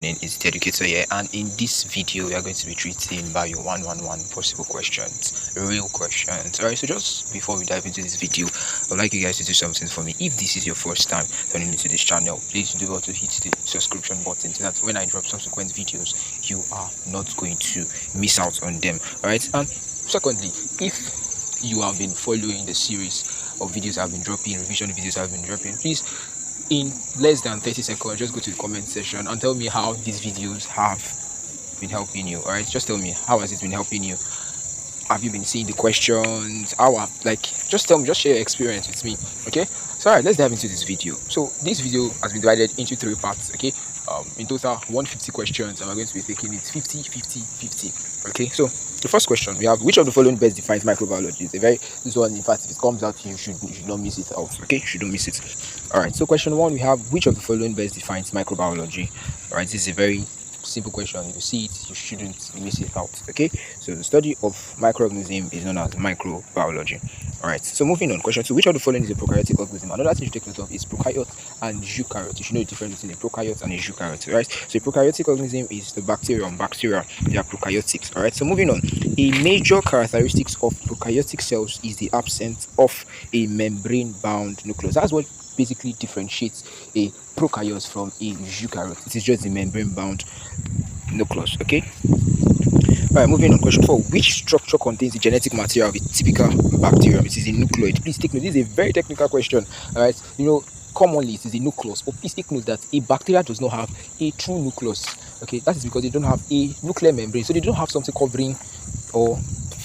name is the Educator here, and in this video we are going to be treating BIO111 possible questions, real questions. Alright, so just before we dive into this video, I'd like you guys to do something for me. If this is your first time turning into this channel, please do well to hit the subscription button so that when I drop subsequent videos, you are not going to miss out on them. Alright, and secondly, if you have been following the series of videos I've been dropping, revision videos I've been dropping, please, in less than 30 seconds, just go to the comment section and tell me how these videos have been helping you. All right, just tell me, how has it been helping you? Have you been seeing the questions? Just tell me, just share your experience with me. Okay, so all right, let's dive into this video. So this video has been divided into 3 parts. Okay, in total 150 questions, and we're going to be taking it 50 50 50. Okay, so the first question we have: which of the following best defines microbiology? This one, in fact, if it comes out, you should not miss it out. Okay, you should not miss it. All right, so question 1, we have: which of the following best defines microbiology? All right, this is a very simple question. If you see it, you shouldn't miss it out. Okay, so the study of microorganism is known as microbiology. All right, so moving on, question 2, which of the following is a prokaryotic organism? Another thing to take note of is prokaryote and eukaryote. You should know the difference between a prokaryote and a eukaryote. Right, so a prokaryotic organism is the bacteria. They are prokaryotics. All right, so moving on, a major characteristics of prokaryotic cells is the absence of a membrane bound nucleus. That's what basically differentiates a prokaryote from a eukaryote. It is just the membrane bound nucleus. Okay, all right, moving on, question 4, which structure contains the genetic material of a typical bacterium? It is a nucleoid. Please take note, this is a very technical question. All right, commonly it is a nucleus, but please take note that a bacteria does not have a true nucleus. Okay, that is because they don't have a nuclear membrane, so they don't have something covering or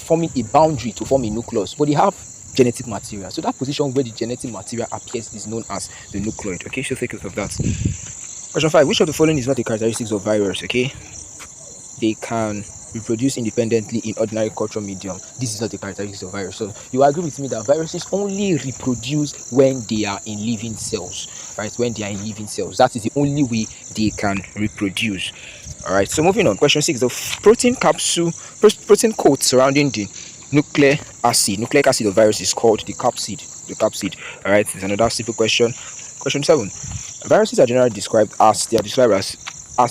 forming a boundary to form a nucleus, but they have genetic material. So that position where the genetic material appears is known as the nucleoid. Okay, so take note of that. Question 5, which of the following is not the characteristics of virus? Okay, they can reproduce independently in ordinary culture medium. This is not the characteristics of virus. So you agree with me that viruses only reproduce when they are in living cells, right? When they are in living cells, that is the only way they can reproduce. All right, so moving on, question 6, the protein coat surrounding the nucleic acid of virus is called the capsid. All right, it's another simple question. Question 7, viruses are generally described as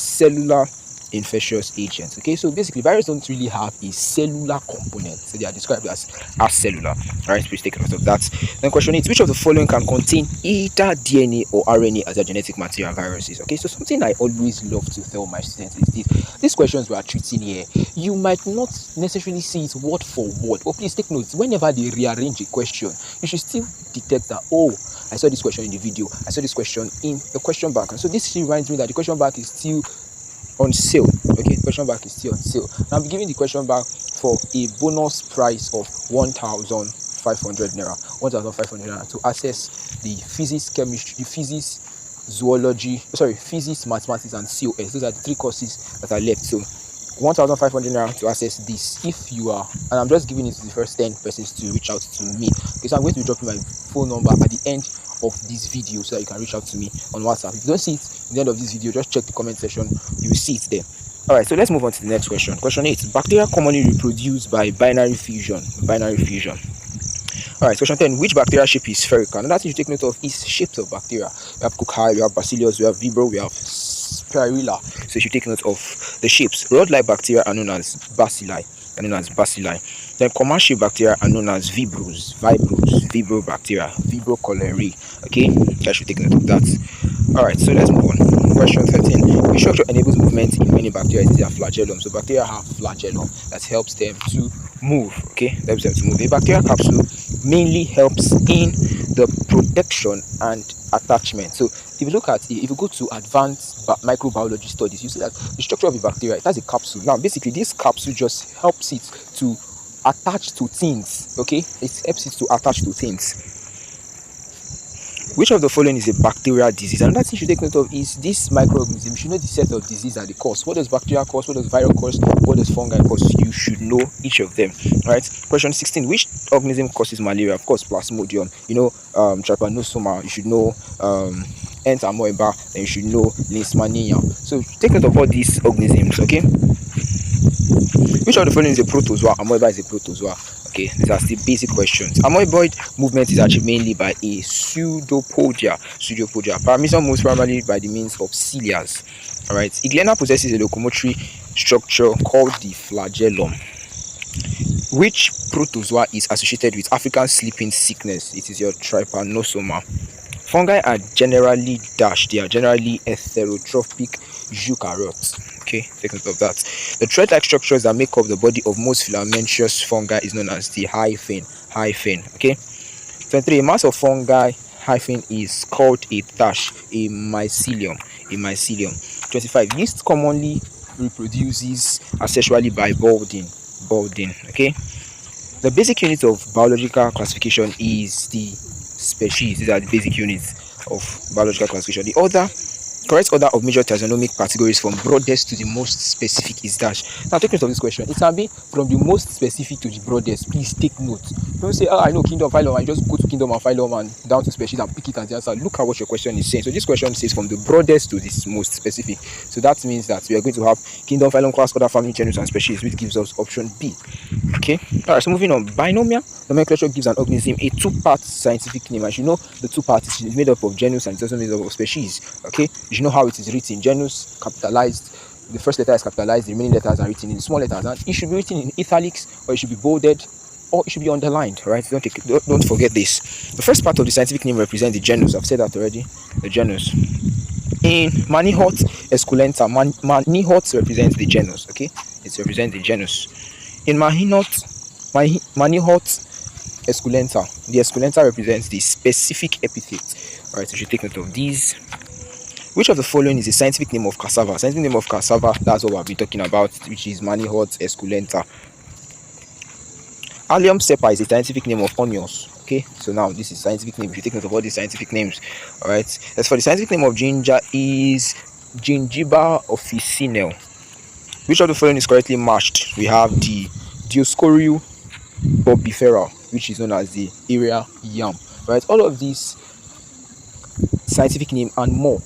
cellular infectious agents. Okay, so basically viruses don't really have a cellular component, so they are described as cellular. All right, please take note of that. Then question 8, which of the following can contain either DNA or RNA as a genetic material? Viruses. Okay, so something I always love to tell my students is this: these questions we are treating here, you might not necessarily see it word for word, but please take note, whenever they rearrange a question, you should still detect that, oh, I saw this question in the video, I saw this question in the question bank, and so this reminds me that the question bank is still on sale. Okay, the question bank is still on sale. Now I'm giving the question bank for a bonus price of 1,500 naira. 1,500 naira to access the physics, chemistry, physics, mathematics, and COS. Those are the 3 courses that are left. So 1,500 naira to access this. If you are, and I'm just giving it to the first 10 persons to reach out to me. Okay, so I'm going to be dropping my phone number at the end of this video so that you can reach out to me on WhatsApp. If you don't see it in the end of this video, just check the comment section, you will see it there. All right, so let's move on to the next question. Question 8, bacteria commonly reproduce by binary fusion. All right, question 10, which bacterial shape is spherical? Another thing you take note of is shapes of bacteria. We have cocci, we have bacillus, we have vibrio, we have spirilla. So you should take note of the shapes. Rod-like bacteria are known as bacilli. Then commercial bacteria are known as vibrio bacteria, vibrio cholerae. Okay, I should take note of that. All right, so let's move on. Question 13, which structure enables movement in many bacteria? It is their flagellum. So bacteria have flagellum that helps them to move. Okay, a bacterial capsule mainly helps in the protection and attachment. So if you go to advanced microbiology studies, you see that the structure of a bacteria, it has a capsule. Now basically this capsule just helps it to attach to things. Okay, it helps it to attach to things. Which of the following is a bacterial disease? Another thing you should take note of is this microorganism. You should know the set of disease and the cause. What does bacteria cause? What does virus cause? What does fungi cause? You should know each of them. All right. Question 16, which organism causes malaria? Of course, Plasmodium. Trypanosoma. You should know Entamoeba. Then you should know Leishmania. So take note of all these organisms. Okay. Which of the following is a protozoa? Amoeba is a protozoa. Okay, these are still basic questions. Amoeboid movement is achieved mainly by a pseudopodia. Paramecium moves primarily by the means of cilias. All right, Iglena possesses a locomotory structure called the flagellum. Which protozoa is associated with African sleeping sickness? It is your trypanosoma. Fungi are generally they are generally heterotrophic eukaryotes. Okay, take note of that. The thread-like structures that make up the body of most filamentous fungi is known as the hyphae. Okay. 23. A mass of fungi hyphae is called a thatch, a mycelium. 25. Yeast commonly reproduces asexually by budding. Okay. The basic unit of biological classification is the species. These are the basic units of biological classification. The correct order of major taxonomic categories from broadest to the most specific is dash. Now, take note of this question. It can be from the most specific to the broadest. Please take note. Don't say, oh, I know kingdom, phylum, I just go to kingdom and phylum and down to species and pick it as the answer. Look at what your question is saying. So this question says from the broadest to the most specific. So that means that we are going to have kingdom, phylum, class, order, family, genus, and species, which gives us option B. Okay. All right. So moving on. Binomial nomenclature gives an organism a two-part scientific name. As you know, the two parts is made up of genus and it's also made up of species. Okay. You know how it is written. Genus capitalized. The first letter is capitalized. The remaining letters are written in small letters, and it should be written in italics, or it should be bolded, or it should be underlined. Right? Don't forget this. The first part of the scientific name represents the genus. I've said that already. The genus. In Manihot esculenta, Manihot represents the genus. Okay, it represents the genus. In Manihot esculenta, the esculenta represents the specific epithet. All right, so you should take note of these. Which of the following is the scientific name of cassava? Scientific name of cassava, that's what we'll be talking about, which is Manihot esculenta. Allium cepa is the scientific name of onions. Okay, so now this is scientific name. If you take note of all these scientific names, all right. As for the scientific name of ginger is Gingiba officinale. Which of the following is correctly matched? We have the Dioscorus bulbifera, which is known as the area yam. Right, all of these scientific name and more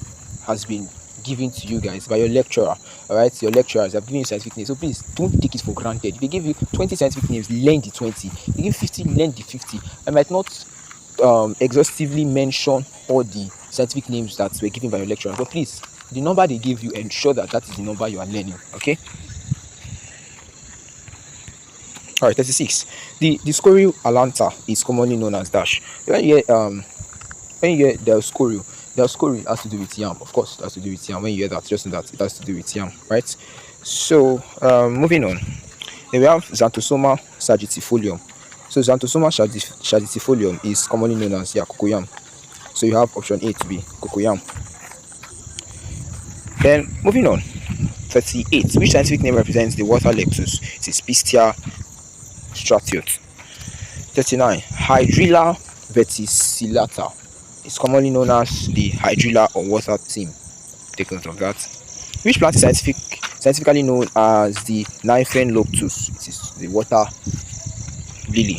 has been given to you guys by your lecturer. All right, your lecturers have given you scientific names, so please don't take it for granted. If they give you 20 scientific names, learn the 20. If they give 50, learn the 50. I might not exhaustively mention all the scientific names that were given by your lecturer, but please, the number they give you, ensure that that is the number you are learning. Okay. All right, 36. The Dioscorus alanta is commonly known as dash. When you hear Dioscorus has to do with yam. Of course, it has to do with yam. When you hear that, just know that it has to do with yam, right? So, moving on. Then we have Xanthosoma sagitifolium. So, Xanthosoma sagitifolium is commonly known as cocoyam. So, you have option A to be cocoyam. Then, moving on. 38. Which scientific name represents the water leptus? It is Pistia stratiot. 39. Hydrilla verticillata. It's commonly known as the hydrilla or water team. Take note of that. Which plant is scientifically known as the Nymphaean loctus? It is the water lily.